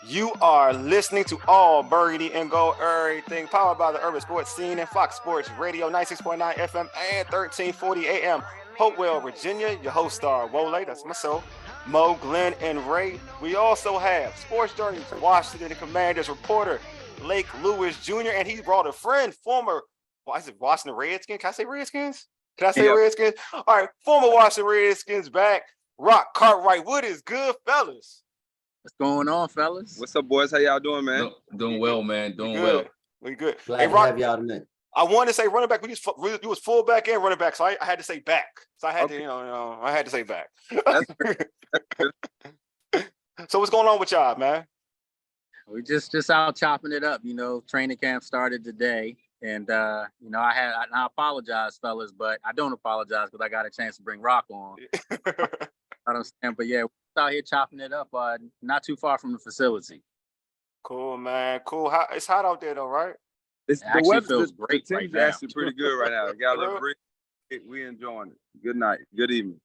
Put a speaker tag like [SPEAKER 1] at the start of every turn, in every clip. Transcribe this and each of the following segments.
[SPEAKER 1] You are listening to All Burgundy and Gold Errrything, powered by the Urban Sports Scene and Fox Sports Radio, 96.9 FM and 1340 AM. Hopewell, Virginia. Your host star, Wole, that's myself, Mo, Glen, and Ray. We also have Sports Journey's Washington Commanders reporter, Lake Lewis Jr., and he brought a friend, former, Washington Redskins? Can I say Redskins? Can I say Redskins? All right, former Washington Redskins back, Rock Cartwright. What is good, fellas?
[SPEAKER 2] What's going on, fellas?
[SPEAKER 3] What's up, boys? How y'all doing, man?
[SPEAKER 4] Doing well, man. Doing
[SPEAKER 1] well. We good.
[SPEAKER 5] Glad to have y'all tonight.
[SPEAKER 1] I wanted to say running back. You was fullback and running back, so I had to say back. So I had to, I had to say back. So what's going on with y'all, man?
[SPEAKER 2] We just out chopping it up. Training camp started today, and I apologize, fellas, but I don't apologize because I got a chance to bring Rock on. I understand, but yeah, we're out here chopping it up. Not too far from the facility.
[SPEAKER 1] Cool, man. Cool. It's hot out there, though, right?
[SPEAKER 2] It actually feels great right now.
[SPEAKER 3] Actually pretty good right now. Got a little breeze. We enjoying it. Good night. Good evening.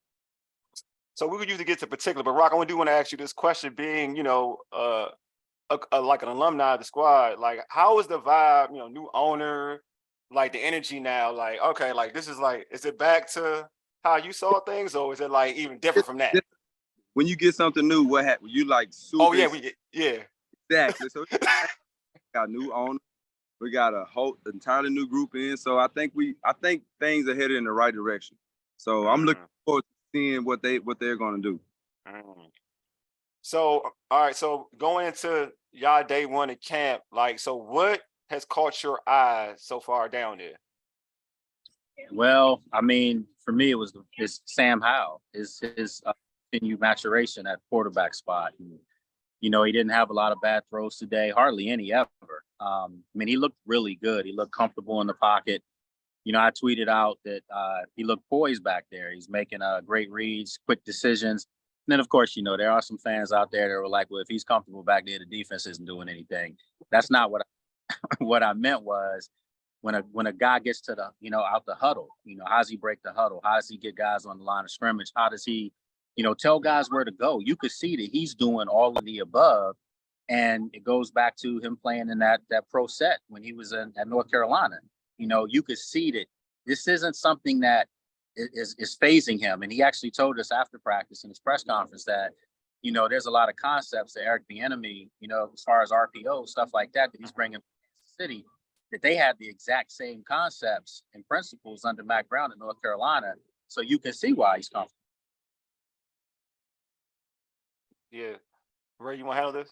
[SPEAKER 1] So we could usually get to particular, but Rock, I want to ask you this question. Being, like an alumni of the squad, like how is the vibe? New owner, like the energy now. Like, okay, like this is like, is it back to how you saw things, or is it like even different from that?
[SPEAKER 3] When you get something new, what happens? You like super.
[SPEAKER 1] Oh yeah,
[SPEAKER 3] exactly. So got a new owner. We got a whole entirely new group in. So I think things are headed in the right direction. So I'm looking forward to seeing what they're going to do.
[SPEAKER 1] So all right. So going into y'all day one at camp, like, so what has caught your eye so far down there?
[SPEAKER 2] Well, I mean, for me, it's Sam Howell, his continued maturation at quarterback spot. And, he didn't have a lot of bad throws today, hardly any ever. I mean, he looked really good. He looked comfortable in the pocket. I tweeted out that he looked poised back there. He's making great reads, quick decisions. And then, of course, there are some fans out there that were like, well, if he's comfortable back there, the defense isn't doing anything. That's not what I meant was, when a guy gets to the, out the huddle, how does he break the huddle? How does he get guys on the line of scrimmage? How does he, tell guys where to go? You could see that he's doing all of the above. And it goes back to him playing in that pro set when he was at North Carolina. You could see that this isn't something that is phasing him. And he actually told us after practice in his press conference that, there's a lot of concepts that Eric Bieniemy, as far as RPO, stuff like that he's bringing to Kansas City, that they had the exact same concepts and principles under Mac Brown in North Carolina. So you can see why he's comfortable.
[SPEAKER 1] Yeah. Ray, you want to handle this?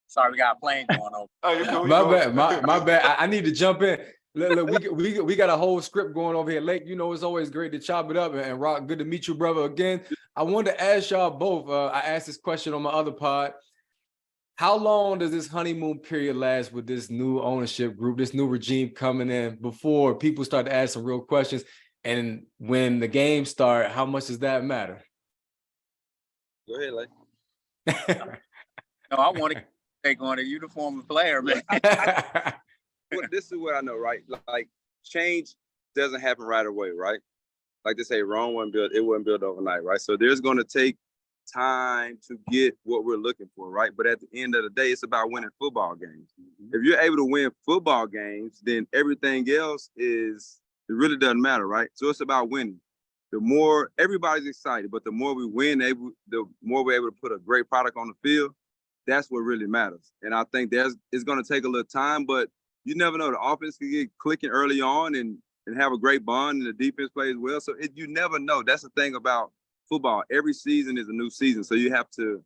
[SPEAKER 2] Sorry, we got a plane going over.
[SPEAKER 1] Oh, you're cool.
[SPEAKER 4] My bad. I need to jump in. Look, we got a whole script going over here. Lake, it's always great to chop it up. And Rock, good to meet you, brother, again. I wanted to ask y'all both. I asked this question on my other pod. How long does this honeymoon period last with this new ownership group, this new regime coming in, before people start to ask some real questions? And when the games start, how much does that matter?
[SPEAKER 3] Go ahead, Lake.
[SPEAKER 2] No, I want to take on a uniform player, man.
[SPEAKER 3] Well, this is what I know, right? Like, change doesn't happen right away, right? Like they say, Rome wasn't built overnight, right? So there's going to take time to get what we're looking for, right? But at the end of the day, it's about winning football games. If you're able to win football games, then everything else it really doesn't matter, right? So it's about winning. The more everybody's excited, but the more we win, the more we're able to put a great product on the field. That's what really matters. And I think it's going to take a little time, but you never know. The offense can get clicking early on and have a great bond, and the defense plays well. So you never know. That's the thing about football. Every season is a new season. So you have to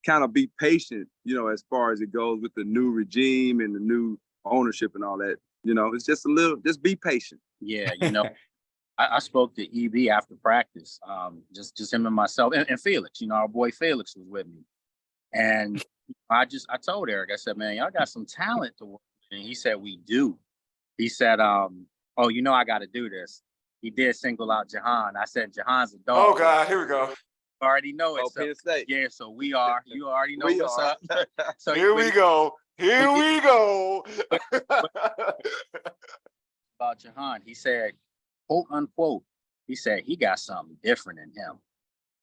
[SPEAKER 3] kind of be patient, as far as it goes with the new regime and the new ownership and all that. It's just be patient.
[SPEAKER 2] Yeah, I spoke to EB after practice, just him and myself, and Felix. Our boy Felix was with me, and I told Eric, I said, man, y'all got some talent to work with. And he said, we do. He said, I got to do this. He did single out Jahan. I said, Jahan's a dog.
[SPEAKER 1] Oh God, here we go.
[SPEAKER 2] You already know it.
[SPEAKER 3] Penn State.
[SPEAKER 2] Yeah, so we are. You already know what's up. So
[SPEAKER 1] Here we go.
[SPEAKER 2] About Jahan, he said, quote unquote, he said he got something different in him.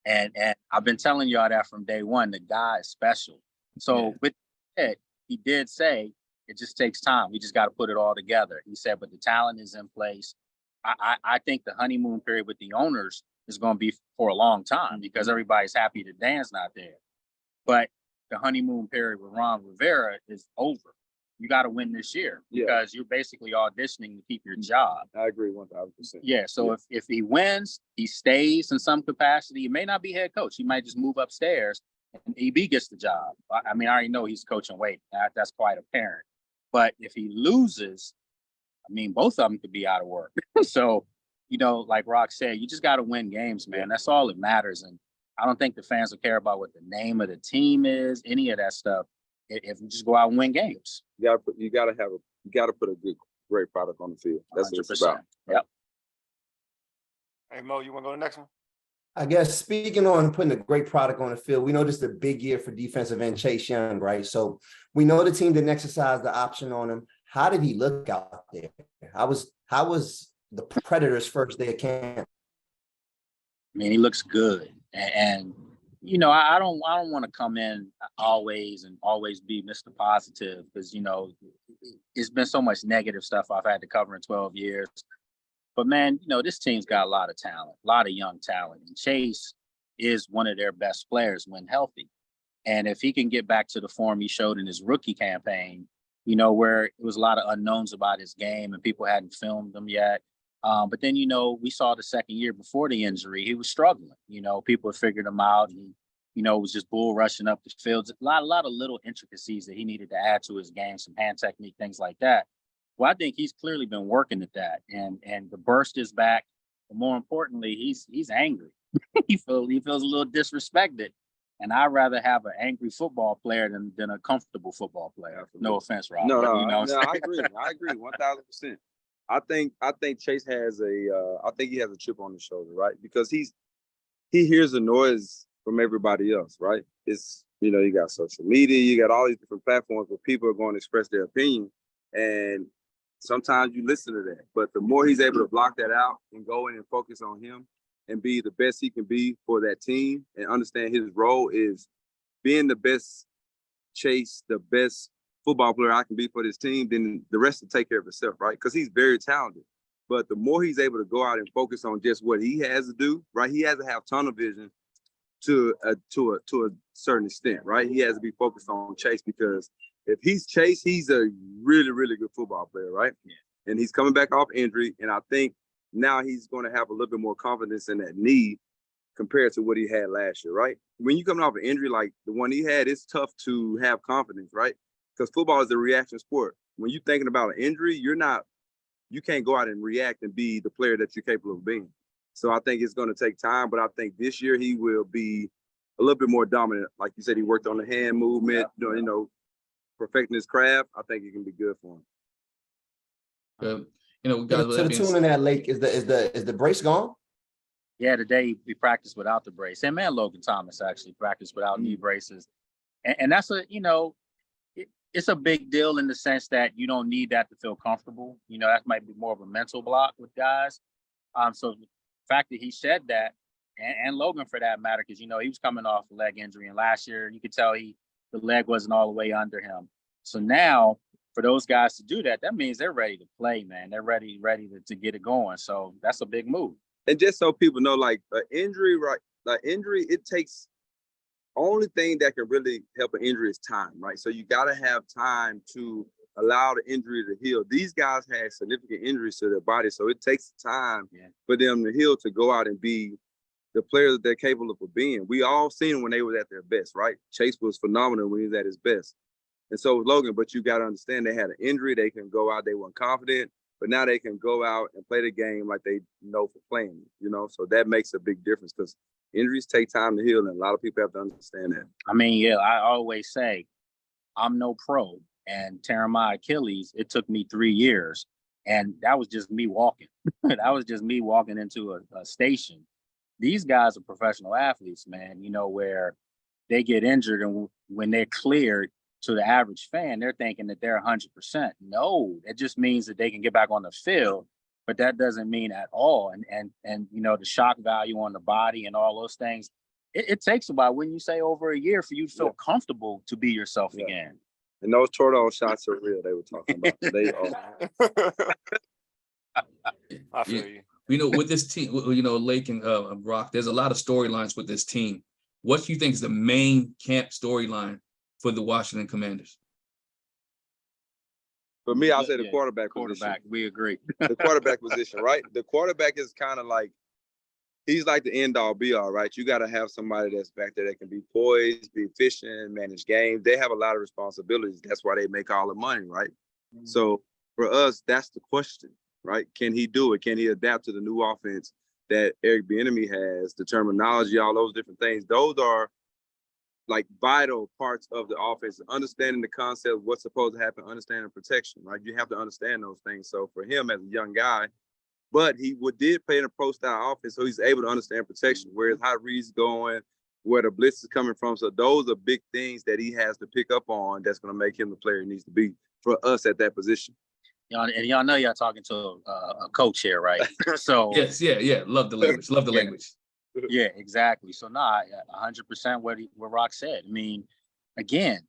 [SPEAKER 2] And I've been telling y'all that from day one. The guy is special. So with that, he did say it just takes time. We just got to put it all together. He said, but the talent is in place. I think the honeymoon period with the owners is going to be for a long time because everybody's happy that Dan's not there. But the honeymoon period with Ron Rivera is over. You got to win this year because you're basically auditioning to keep your job.
[SPEAKER 3] I agree 1,000%.
[SPEAKER 2] Yeah. So if he wins, he stays in some capacity. He may not be head coach. He might just move upstairs and EB gets the job. I mean, I already know he's coaching weight. That's quite apparent. But if he loses, I mean, both of them could be out of work. So, like Rock said, you just got to win games, man. That's all that matters. And I don't think the fans will care about what the name of the team is, any of that stuff. If we just go out and win games,
[SPEAKER 3] you got to put a great product on the field. That's 100%. What it's about.
[SPEAKER 2] Yep.
[SPEAKER 1] Hey Mo, you want to go to the next one?
[SPEAKER 5] I guess speaking on putting a great product on the field, we know this is a big year for defensive end Chase Young, right? So we know the team didn't exercise the option on him. How did he look out there? How was the Predators' first day of camp?
[SPEAKER 2] I mean, he looks good, and I don't want to come in always be Mr. Positive because it's been so much negative stuff I've had to cover in 12 years. But man, this team's got a lot of talent, a lot of young talent, and Chase is one of their best players when healthy. And if he can get back to the form he showed in his rookie campaign, where it was a lot of unknowns about his game and people hadn't filmed him yet. But then, we saw the second year before the injury, he was struggling. People had figured him out. And he, was just bull rushing up the field. A lot of little intricacies that he needed to add to his game, some hand technique, things like that. Well, I think he's clearly been working at that. And the burst is back. But more importantly, he's angry. he feels a little disrespected. And I'd rather have an angry football player than a comfortable football player. No offense, Rob.
[SPEAKER 3] No, I agree. I agree 1,000%. I think Chase has I think he has a chip on his shoulder, right? Because he hears the noise from everybody else, right? It's, you got social media, you got all these different platforms where people are going to express their opinion. And sometimes you listen to that. But the more he's able to block that out and go in and focus on him and be the best he can be for that team and understand his role is being the best Chase, the best football player I can be for this team, then the rest will take care of itself, right? Because he's very talented. But the more he's able to go out and focus on just what he has to do, right? He has to have tunnel vision to a certain extent, right? He has to be focused on Chase because if he's Chase, he's a really, really good football player, right? Yeah. And he's coming back off injury, and I think now he's going to have a little bit more confidence in that knee compared to what he had last year, right? When you're coming off an injury like the one he had, it's tough to have confidence, right? Because football is a reaction sport. When you're thinking about an injury, you can't go out and react and be the player that you're capable of being. So I think it's going to take time, but I think this year he will be a little bit more dominant. Like you said, he worked on the hand movement, perfecting his craft. I think it can be good for him.
[SPEAKER 6] Good. Guys,
[SPEAKER 5] to the tune in that, Lake, is the brace gone?
[SPEAKER 2] Yeah, today we practiced without the brace. And man, Logan Thomas actually practiced without knee braces. And that's it's a big deal in the sense that you don't need that to feel comfortable. That might be more of a mental block with guys. So the fact that he said that, and Logan for that matter, because, he was coming off a leg injury. And last year, you could tell the leg wasn't all the way under him. So now, for those guys to do that, that means they're ready to play, man. They're ready to get it going. So that's a big move.
[SPEAKER 3] And just so people know, like an injury, right? Like injury, it takes only thing that can really help an injury is time, right? So you got to have time to allow the injury to heal. These guys had significant injuries to their body, so it takes time for them to heal to go out and be the players that they're capable of being. We all seen them when they were at their best, right? Chase was phenomenal when he was at his best. And so was Logan, but you got to understand they had an injury. They can go out, they weren't confident, but now they can go out and play the game like they know for playing, So that makes a big difference because injuries take time to heal, and a lot of people have to understand that.
[SPEAKER 2] I mean, I always say I'm no pro, and tearing my Achilles, it took me 3 years, and that was just me walking. That was just me walking into a station. These guys are professional athletes, man, where they get injured, and when they're cleared, to the average fan, they're thinking that they're 100%. No, it just means that they can get back on the field, but that doesn't mean at all. And the shock value on the body and all those things, it takes a while. When you say over a year for you to feel comfortable to be yourself again.
[SPEAKER 3] And those tornado shots are real. They were talking about. They are.
[SPEAKER 1] I feel you.
[SPEAKER 6] You know, with this team, you know, Lake and Rock, there's a lot of storylines with this team. What do you think is the main camp storyline for the Washington Commanders?
[SPEAKER 3] For me, I'll say the quarterback position.
[SPEAKER 2] We agree.
[SPEAKER 3] The quarterback position, right? The quarterback is kind of like, he's like the end all be all, right? You got to have somebody that's back there that can be poised, be efficient, manage games. They have a lot of responsibilities. That's why they make all the money, right? Mm-hmm. So for us, that's the question, right? Can he do it? Can he adapt to the new offense that Eric Bieniemy has? The terminology, all those different things. Those are like vital parts of the offense. Understanding the concept, what's supposed to happen, understanding protection, right? You have to understand those things. So for him as a young guy, but he did play in a pro style offense, so he's able to understand protection, where his hot reads going, where the blitz is coming from. So those are big things that he has to pick up on. That's going to make him the player he needs to be for us at that position.
[SPEAKER 2] Y'all know y'all talking to a coach here, right? So
[SPEAKER 6] yes, yeah. Love the language. Love the language.
[SPEAKER 2] Yeah, exactly. So 100% what Rock said. I mean, again,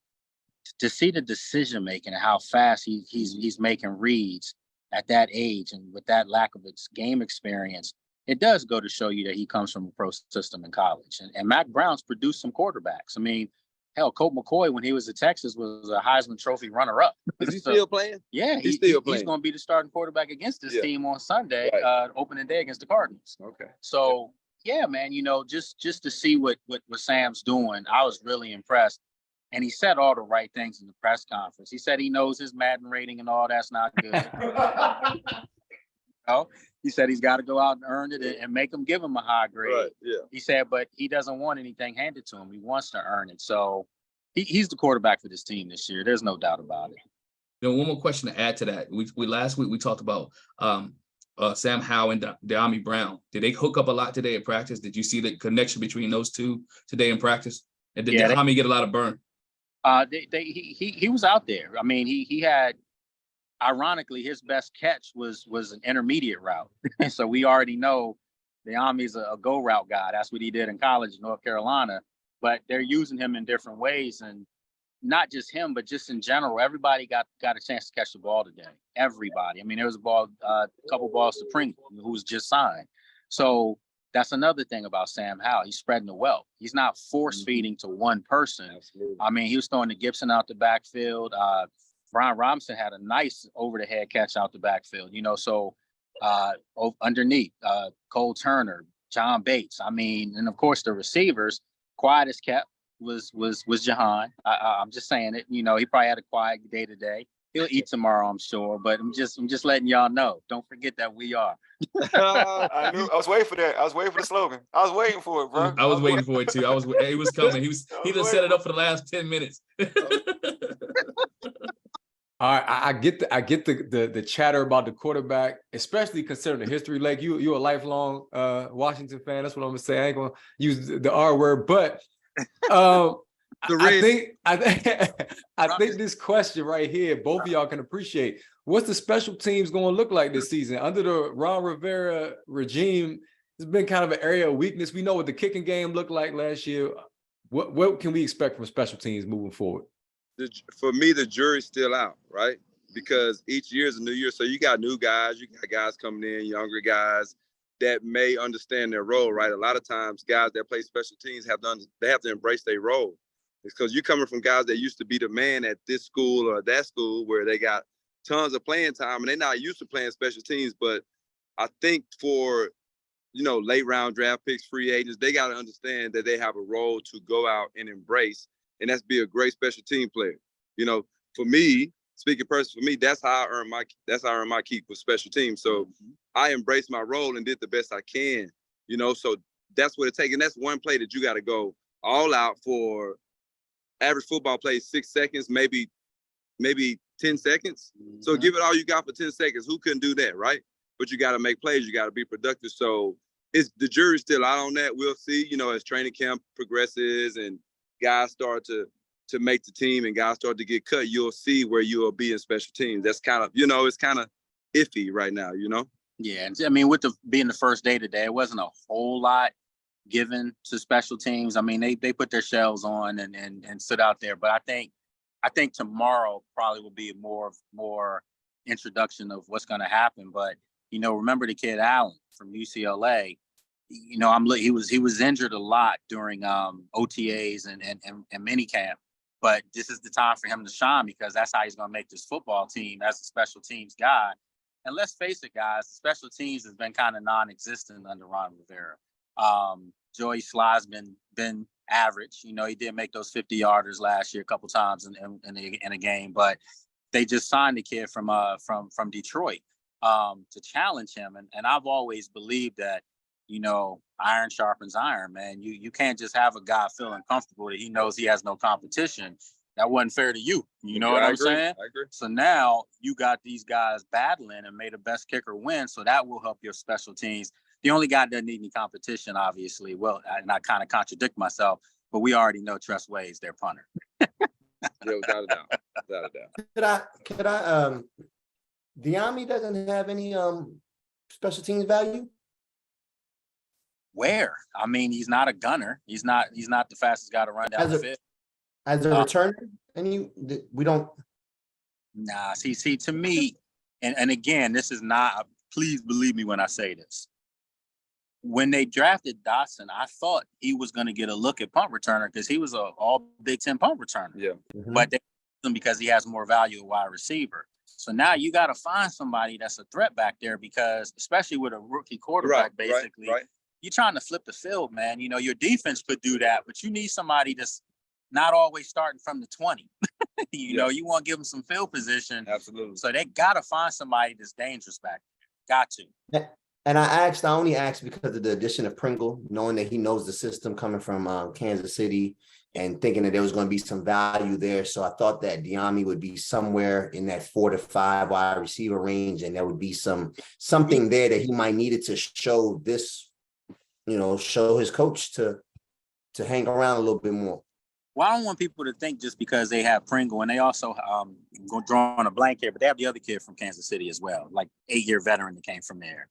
[SPEAKER 2] to see the decision making and how fast he's making reads at that age and with that lack of its game experience, it does go to show you that he comes from a pro system in college. And Mac Brown's produced some quarterbacks. I mean, hell, Colt McCoy, when he was at Texas, was a Heisman Trophy runner-up.
[SPEAKER 3] Is he still playing?
[SPEAKER 2] Yeah, he's still playing. He's going to be the starting quarterback against this team on Sunday, opening day against the Cardinals.
[SPEAKER 3] Okay.
[SPEAKER 2] So, yeah, man, you know, just to see what Sam's doing, I was really impressed. And he said all the right things in the press conference. He said he knows his Madden rating and all that's not good. He said he's got to go out and earn it and make them give him a high grade.
[SPEAKER 3] Right, yeah.
[SPEAKER 2] He said, but he doesn't want anything handed to him. He wants to earn it. So he's the quarterback for this team this year. There's no doubt about it.
[SPEAKER 6] You know, one more question to add to that. We last week we talked about Sam Howell and De'Ami Brown. Did they hook up a lot today in practice? Did you see the connection between those two today in practice? And did De'Ami get a lot of burn?
[SPEAKER 2] He was out there. I mean, he had, ironically, his best catch was an intermediate route. So we already know De'Ami's a go route guy. That's what he did in college in North Carolina. But they're using him in different ways, and not just him, but just in general, everybody got a chance to catch the ball today. Everybody. I mean, there was a couple balls to Pringle, who was just signed. So that's another thing about Sam Howell. He's spreading the wealth. He's not force feeding to one person.
[SPEAKER 3] Absolutely.
[SPEAKER 2] I mean, he was throwing to Gibson out the backfield. Brian Robinson had a nice over the head catch out the backfield, you know, so underneath Cole Turner, John Bates. I mean, and of course the receivers, quiet as kept was Jahan. I'm just saying it, you know, he probably had a quiet day today. He'll eat tomorrow, I'm sure, but I'm just letting y'all know. Don't forget that we are.
[SPEAKER 1] I was waiting for that. I was waiting for the slogan. I was waiting for it, bro.
[SPEAKER 6] I was waiting for it too. It was coming. He done set it up for the last 10 minutes.
[SPEAKER 4] All right, I get the chatter about the quarterback, especially considering the history. Like you're a lifelong Washington fan. That's what I'm gonna say. I ain't gonna use the R word, but I think this question right here, both of y'all can appreciate. What's the special teams going to look like this season under the Ron Rivera regime? It's been kind of an area of weakness. We know what the kicking game looked like last year. What can we expect from special teams moving forward?
[SPEAKER 3] For me, the jury's still out, right? Because each year is a new year. So you got new guys, you got guys coming in, younger guys that may understand their role, right? A lot of times guys that play special teams have to embrace their role. It's because you're coming from guys that used to be the man at this school or that school where they got tons of playing time and they're not used to playing special teams. But I think for, you know, late round draft picks, free agents, they got to understand that they have a role to go out and embrace. And that's be a great special team player. You know, for me, speaking personally, for me, that's how I earn my keep with special teams. So I embraced my role and did the best I can, you know, so that's what it takes. And that's one play that you got to go all out for. Average football plays 6 seconds, maybe 10 seconds. Mm-hmm. So give it all you got for 10 seconds. Who couldn't do that, right? But you got to make plays. You got to be productive. So the jury's still out on that. We'll see, you know, as training camp progresses and guys start to make the team and guys start to get cut, you'll see where you'll be in special teams. That's kind of, you know, it's kind of iffy right now, you know?
[SPEAKER 2] Yeah. I mean, being the first day today, it wasn't a whole lot given to special teams. I mean, they put their shells on and stood out there. But I think tomorrow probably will be more introduction of what's going to happen. But remember the kid Allen from UCLA. He was injured a lot during OTAs and minicamp. But this is the time for him to shine because that's how he's going to make this football team as a special teams guy. And let's face it, guys, the special teams has been kind of non-existent under Ron Rivera. Joey Sly's been average. He did make those 50-yarders last year a couple times in a game, but they just signed the kid from Detroit to challenge him. And I've always believed that, iron sharpens iron, man. You can't just have a guy feeling comfortable that he knows he has no competition. That wasn't fair to you. You know what I'm saying?
[SPEAKER 3] I agree.
[SPEAKER 2] So now you got these guys battling and may the best kicker win. So that will help your special teams. The only guy that doesn't need any competition, obviously. Well, and I kind of contradict myself, but we already know Tress Way's their punter.
[SPEAKER 3] Yeah, without a doubt. Without a doubt.
[SPEAKER 5] Could I Diami doesn't have any special teams value?
[SPEAKER 2] Where? I mean, he's not a gunner. He's not the fastest guy to run down the field.
[SPEAKER 5] As a returner, we don't.
[SPEAKER 2] Nah, see, to me, and again, this is not. Please believe me when I say this. When they drafted Dotson, I thought he was going to get a look at punt returner because he was a all Big Ten punt returner.
[SPEAKER 3] Yeah,
[SPEAKER 2] but they him because he has more value at wide receiver. So now you got to find somebody that's a threat back there because, especially with a rookie quarterback, basically, you're trying to flip the field, man. Your defense could do that, but you need somebody that's not always starting from the 20. You want to give them some field position.
[SPEAKER 3] Absolutely.
[SPEAKER 2] So they got to find somebody that's dangerous back there. Got to.
[SPEAKER 5] And I only asked because of the addition of Pringle, knowing that he knows the system coming from Kansas City and thinking that there was going to be some value there. So I thought that Diami would be somewhere in that 4 to 5 wide receiver range. And there would be something there that he might needed to show this, show his coach to hang around a little bit more.
[SPEAKER 2] Well, I don't want people to think just because they have Pringle and they also drawing a blank here, but they have the other kid from Kansas City as well, like 8-year veteran that came from there.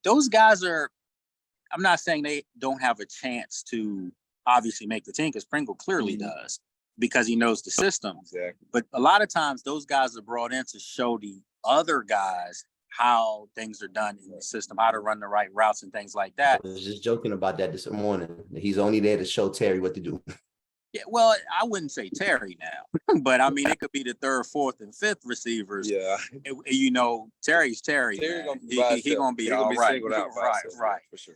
[SPEAKER 2] Those guys are, I'm not saying they don't have a chance to obviously make the team because Pringle clearly does because he knows the system.
[SPEAKER 3] Exactly.
[SPEAKER 2] But a lot of times those guys are brought in to show the other guys how things are done in the system, how to run the right routes and things like that.
[SPEAKER 5] I was just joking about that this morning. He's only there to show Terry what to do.
[SPEAKER 2] Yeah, well, I wouldn't say Terry now, but I mean, it could be the 3rd, 4th, and 5th receivers.
[SPEAKER 3] Yeah.
[SPEAKER 2] Terry's Terry.
[SPEAKER 3] Terry gonna
[SPEAKER 2] he gonna be all right. Right.
[SPEAKER 3] For sure.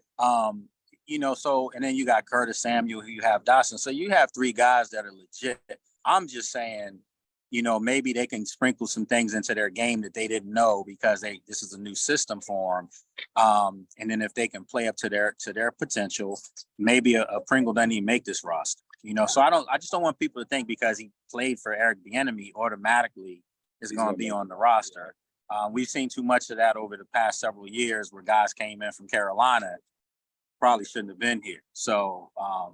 [SPEAKER 2] So, and then you got Curtis Samuel, you have Dotson. So you have 3 guys that are legit. I'm just saying, maybe they can sprinkle some things into their game that they didn't know because this is a new system for them. And then if they can play up to their potential, maybe a Pringle doesn't even make this roster. So I just don't want people to think because he played for Eric Bieniemy automatically is going to be on the roster. We've seen too much of that over the past several years where guys came in from Carolina, probably shouldn't have been here. So, I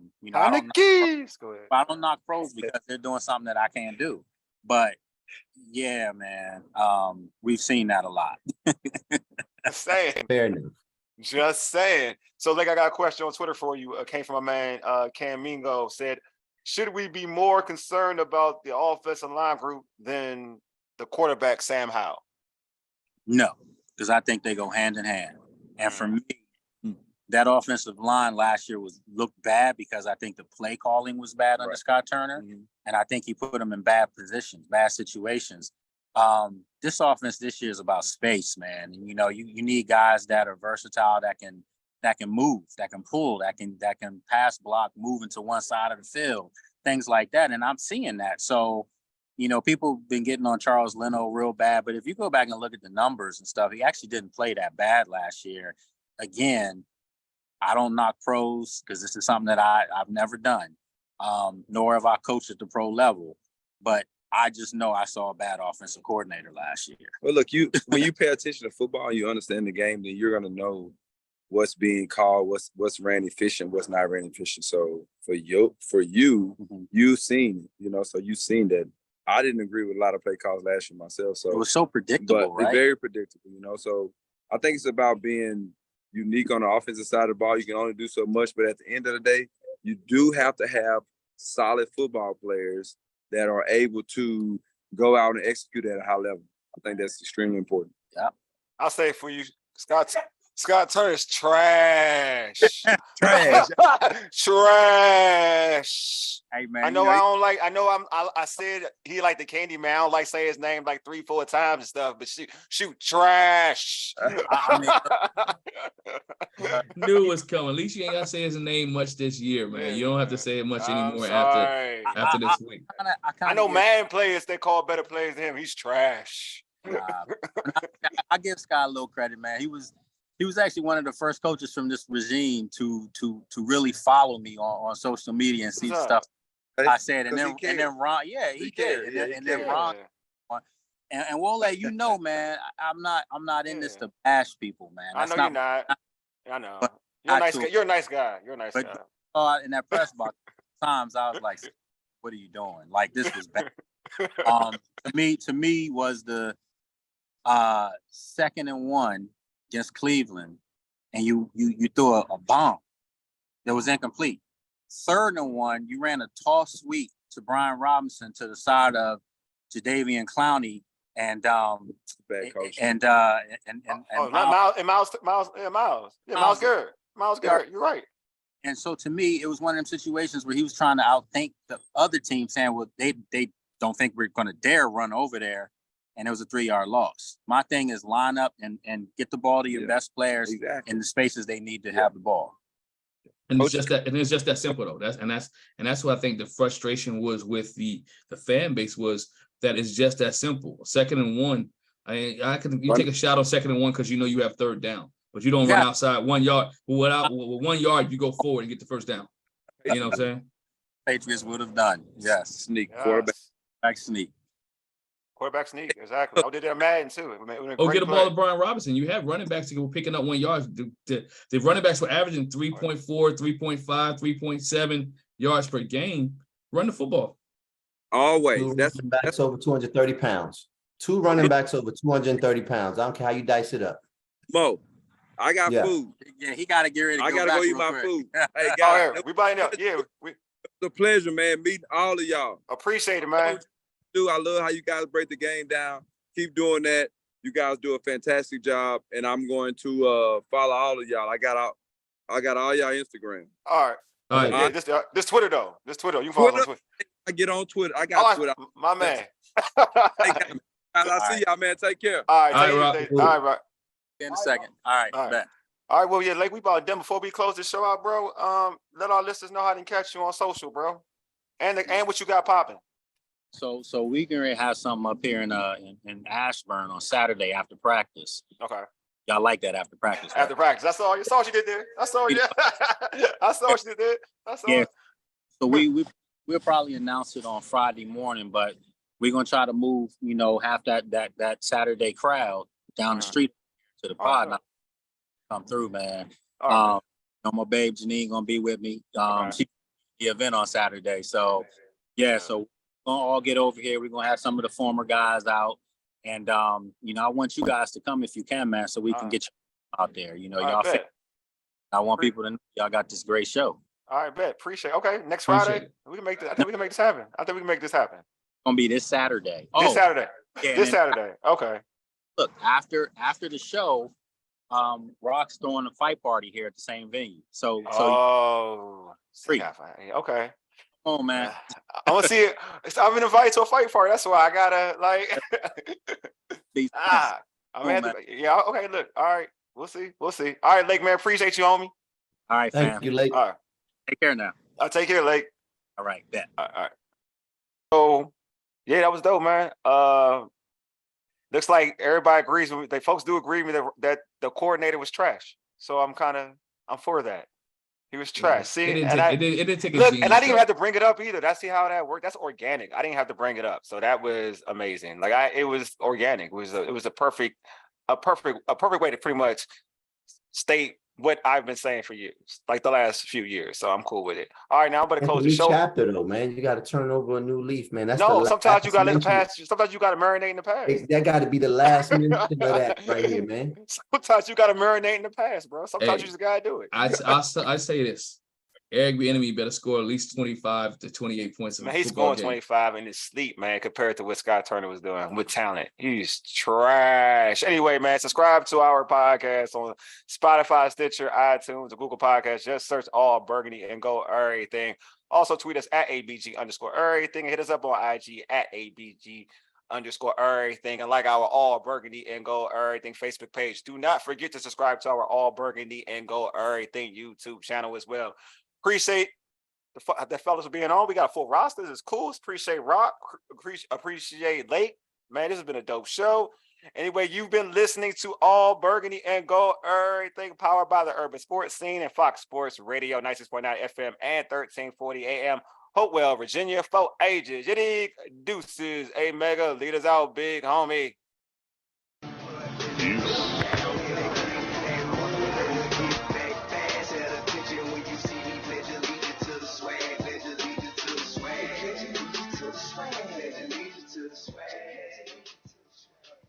[SPEAKER 2] don't knock pros because they're doing something that I can't do. But yeah, man, we've seen that a lot.
[SPEAKER 5] Fair enough.
[SPEAKER 1] Just saying. So, I got a question on Twitter for you. Came from my man, Cam Mingo, said, should we be more concerned about the offensive line group than the quarterback, Sam Howell?
[SPEAKER 2] No, because I think they go hand in hand. And for me, that offensive line last year looked bad because I think the play calling was bad under Scott Turner. And I think he put them in bad positions, bad situations. This offense this year is about space, man. And you need guys that are versatile, that can move, that can pull, that can pass block, move into one side of the field, things like that. And I'm seeing that. So, people have been getting on Charles Leno real bad, but if you go back and look at the numbers and stuff, he actually didn't play that bad last year. Again, I don't knock pros because this is something that I've never done, nor have I coached at the pro level. But I just know I saw a bad offensive coordinator last year.
[SPEAKER 3] Well, look, when you pay attention to football, you understand the game, then you're going to know what's being called, what's ran efficient, what's not ran efficient. So for you, you've seen it, so you've seen that. I didn't agree with a lot of play calls last year myself. So
[SPEAKER 2] it was so predictable, right?
[SPEAKER 3] It's very predictable, So I think it's about being unique on the offensive side of the ball. You can only do so much, but at the end of the day, you do have to have solid football players that are able to go out and execute at a high level. I think that's extremely important.
[SPEAKER 2] Yeah.
[SPEAKER 1] I'll say for you, Scott Turner's trash.
[SPEAKER 2] Trash.
[SPEAKER 1] Trash.
[SPEAKER 2] Hey man,
[SPEAKER 1] I know I don't like. I know I said he like the candy man. I don't like say his name like 3-4 times and stuff. But shoot trash.
[SPEAKER 6] Knew it was coming. At least you ain't got to say his name much this year, man. You don't have to say it much anymore after this week.
[SPEAKER 1] I know man players they call better players than him. He's trash.
[SPEAKER 2] I give Scott a little credit, man. He was actually one of the first coaches from this regime to really follow me on social media and see stuff I said. And then Ron, he did. And then Ron, and Wole, you know, man, I'm not in this to bash people, man.
[SPEAKER 1] That's you're not. I know. You're a nice guy. You're a nice guy. You're a nice guy.
[SPEAKER 2] In that press box, times I was like, "What are you doing? Like this was bad." To me was the 2nd and 1 against Cleveland, and you threw a bomb that was incomplete. 3rd and 1, you ran a toss sweep to Brian Robinson to the side of Jadeveon Clowney, and Miles Garrett. You're right. And so to me, it was one of them situations where he was trying to outthink the other team, saying, "Well, they don't think we're going to dare run over there." And it was a 3-yard loss. My thing is line up and get the ball to your best players in the spaces they need to have the ball.
[SPEAKER 6] And it's just that simple though. That's what I think the frustration was with the fan base was that it's just that simple. 2nd and 1. You take a shot on 2nd and 1 because you know you have 3rd down, but you don't run outside 1 yard. With 1 yard, you go forward and get the 1st down. You know what I'm saying?
[SPEAKER 2] Patriots would have done. Yes.
[SPEAKER 3] Sneak quarterback
[SPEAKER 2] sneak.
[SPEAKER 1] Quarterback sneak, exactly. I did that Madden too.
[SPEAKER 6] Get a ball to Brian Robinson. You have running backs that were picking up 1 yard. The running backs were averaging 3.4, 3.5, 3.7 yards per game. Run the football.
[SPEAKER 3] Always.
[SPEAKER 5] That's over 230 pounds. 2 running backs over 230 pounds. I don't care how you dice it up.
[SPEAKER 3] Mo, I got food.
[SPEAKER 2] Yeah, he got to get ready to
[SPEAKER 3] I got to go eat my food. Hey,
[SPEAKER 1] guys. We buying up. Yeah.
[SPEAKER 3] It's a pleasure, man, meeting all of y'all.
[SPEAKER 1] Appreciate it, man.
[SPEAKER 3] I love how you guys break the game down. Keep doing that. You guys do a fantastic job, and I'm going to follow all of y'all. I got all y'all Instagram.
[SPEAKER 1] All right. Yeah, this Twitter though. You can follow on Twitter.
[SPEAKER 3] I get on Twitter. I got Twitter.
[SPEAKER 1] My man.
[SPEAKER 3] I see y'all, man. Take care.
[SPEAKER 1] All right, Rock.
[SPEAKER 2] In a second. All right.
[SPEAKER 1] All right. Well, yeah, like we about done before we close this show out, bro. Let our listeners know how to catch you on social, bro, and what you got popping.
[SPEAKER 2] So we can have something up here in Ashburn on Saturday after practice.
[SPEAKER 1] Okay.
[SPEAKER 2] Y'all like that after practice? Right?
[SPEAKER 1] After practice, I saw what you did there. I saw what you did there. Yeah.
[SPEAKER 2] So we'll probably announce it on Friday morning, but we're gonna try to move, half that Saturday crowd down the street to the pod. Now, come through, man. My babe Janine gonna be with me. She the event on Saturday, so so. Gonna all get over here. We're gonna have some of the former guys out, and I want you guys to come if you can, man, so we can get you out there. Y'all. I want people to know y'all got this great show.
[SPEAKER 1] All right, bet. Appreciate it. Okay, next Friday we can make this. I think we can make this happen. It's
[SPEAKER 2] gonna be this Saturday.
[SPEAKER 1] This Saturday. Yeah, this Saturday. Okay.
[SPEAKER 2] Look, after the show, Rock's throwing a fight party here at the same venue. So free.
[SPEAKER 1] Okay.
[SPEAKER 2] Oh man,
[SPEAKER 1] I want to see it. I've been invited to a fight party. That's why I gotta okay. Look, all right. We'll see. All right, Lake man. Appreciate you, homie.
[SPEAKER 2] All right,
[SPEAKER 5] thank you, Lake.
[SPEAKER 1] All right,
[SPEAKER 2] take care now.
[SPEAKER 1] I'll take care, Lake.
[SPEAKER 2] All right, bet.
[SPEAKER 1] All right. So yeah, that was dope, man. Looks like everybody agrees with me. Folks do agree with me that the coordinator was trash. So I'm for that. He was trash. See,
[SPEAKER 6] it didn't take
[SPEAKER 1] look, and I didn't even have to bring it up either. That's how that worked. That's organic. I didn't have to bring it up, so that was amazing. It was organic. It was a perfect way to pretty much state what I've been saying for years, like the last few years. So I'm cool with it. All right, now I'm going to
[SPEAKER 5] It's a
[SPEAKER 1] close the
[SPEAKER 5] new
[SPEAKER 1] show.
[SPEAKER 5] chapter though, man. You got to turn over a new leaf, man. That's
[SPEAKER 1] No,
[SPEAKER 5] the
[SPEAKER 1] sometimes you
[SPEAKER 5] last
[SPEAKER 1] got to let the
[SPEAKER 5] mention.
[SPEAKER 1] past. Sometimes you got to marinate in the past.
[SPEAKER 5] That got to be the last mention of that right here, man.
[SPEAKER 1] Sometimes you got to marinate in the past, bro. Sometimes
[SPEAKER 6] Hey,
[SPEAKER 1] you just got to do it.
[SPEAKER 6] I say this. Eric Bieniemy better score at least 25 to 28 points in
[SPEAKER 1] Man,
[SPEAKER 6] a
[SPEAKER 1] he's
[SPEAKER 6] football
[SPEAKER 1] scoring
[SPEAKER 6] game.
[SPEAKER 1] 25 in his sleep, man, compared to what Scott Turner was doing with talent. He's trash. Anyway, man, subscribe to our podcast on Spotify, Stitcher, iTunes, or Google Podcasts. Just search All Burgundy and go Errrything. Also, tweet us at ABG_Errrything. Hit us up on IG at ABG_Errrything. And like our All Burgundy and Go Errrything Facebook page. Do not forget to subscribe to our All Burgundy and Go Errrything YouTube channel as well. Appreciate the fellas for being on. We got a full roster. This is cool. Appreciate Rock. Appreciate Lake. Man, this has been a dope show. Anyway, you've been listening to All Burgundy and Go Errrything, powered by the Urban Sports Scene and Fox Sports Radio, 96.9 FM and 1340 AM. Hopewell, Virginia, for ages. You dig? Deuces. A mega. Lead us out, big homie.